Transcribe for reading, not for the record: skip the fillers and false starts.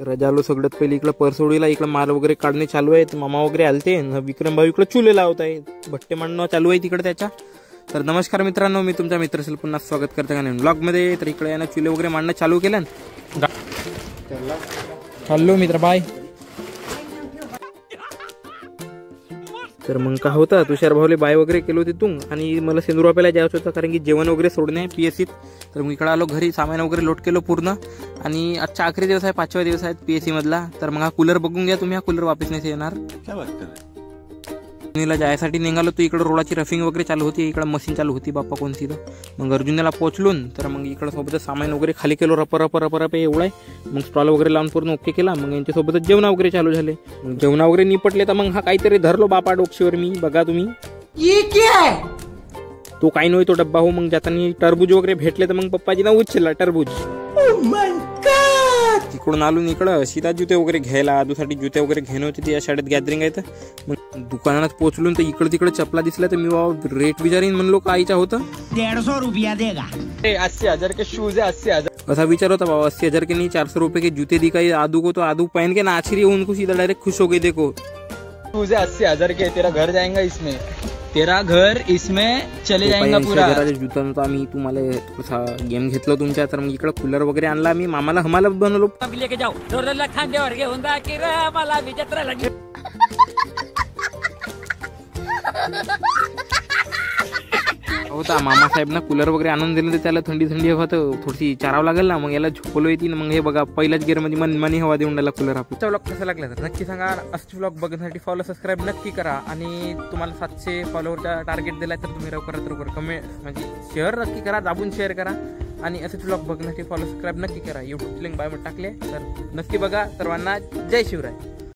रजा आलो सगळ्यात पहिले इकडं परसोडीला इकडं माल वगैरे काढणे चालू आहेत. मामा वगैरे आलते. विक्रम भाऊ इकडे चुले लावत आहे. भट्टे मांडणं चालू आहे तिकडे त्याच्या. तर नमस्कार मित्रांनो, मी तुमच्या मित्राचं पुन्हा स्वागत करते का नाही ब्लॉग मध्ये. तर इकडे यानं चुले वगैरे मांडणं चालू केलं. हॅलो मित्र बाय. तर मग का होता तुषार भाऊले बाय वगैरे केलो तिथून आणि मला सेंदूर वाप्याला जायचं होतं कारण की जेवण वगैरे सोडणे पीएससीत. तर मग इकडे आलो घरी, सामान वगैरे लोट केलं पूर्ण. आणि आजचा आखरी दिवस आहे, 5वा दिवस आहे पीएससी मधला. तर मग हा कूलर बघून घ्या तुम्ही. हा कूलर वापस नाही येणार. अर्जुनीला जायसाठी निघालो. तो इकडे रोडाची रफिंग वगैरे चालू होती. इकडे मशीन चालू होती बाप्पा कोणती. तर मग अर्जुनीला पोहोचलून तर मग इकडे सोबतच सामान वगैरे खाली केलो. रप एवढा आहे. मग स्टॉल वगैरे लावून पूर्ण ओके केला. मग यांच्यासोबतच जेवण वगैरे चालू झाले. मग जेवण वगैरे निपटले. तर मग हा काहीतरी धरलो बापा डोक्षीवर मी. बघा तुम्ही तो काही नव्हे तो डब्बा हो. मग जाताना टरबूज वगैरे भेटले तर मग पप्पाजीना उचलला टरबूज. तिकडून आलो इकडं सीधा जुते वगैरे घ्यायला. आदूसाठी जुते वगैरे घेणं होते. ते या शाळेत गॅदरिंग आहे. तर मग दुकानात पोहोचलो तर इकडे तिकडे चपला दिसल्या. तर मी बाबा रेट विचारीन म्हणलो काहीच्या होतं. 150 रुपया देगा. 80,000 के शूज है. 80,000 ऐसा विचार होता बाबा. 80,000 के नहीं 400 रुपए के जूते दिखाई आदू को. तो आदू पहन के नाच रही है. उनको सीधा डायरेक्ट खुश हो गई. देखो शूज है 80,000 के. तेरा घर जाएगा इसमें. तेरा घर इसमें चले जाएगा पूरा. जूता आम्ही तुम्हाला थोडासा गेम घेतला तुमच्या. तर मग इकडे कूलर वगैरे आणला मी. मामाला हमाला बनवलो. लेके जाओ डोरला खांद्यावर घेऊन जा की रे मला विचित्र लागली. होता मामासाहेब ना कूलर वगैरे आणून दिलं. तर त्याला थंडी हवा तर थोडीशी चारावं लागेल ना. मग याला झोपलो येते. मग हे बघा पहिल्याच गिअर मध्ये मनमानी हवा देऊन राहिला कूलर. आपला ब्लॉग कसा लागला तर नक्की सांगा. असे ब्लॉग बघण्यासाठी फॉलो सबस्क्राईब नक्की करा. आणि तुम्हाला 700 फॉलोअरचा टार्गेट दिलाय तर तुम्ही लवकरात कमेंट म्हणजे शेअर नक्की करा. दाबून शेअर करा. आणि असेच ब्लॉग बघण्यासाठी फॉलो सबस्क्राईब नक्की करा. यूट्यूब लिंक बाय मध्ये टाकले तर नक्की बघा. सर्वांना जय शिवराय.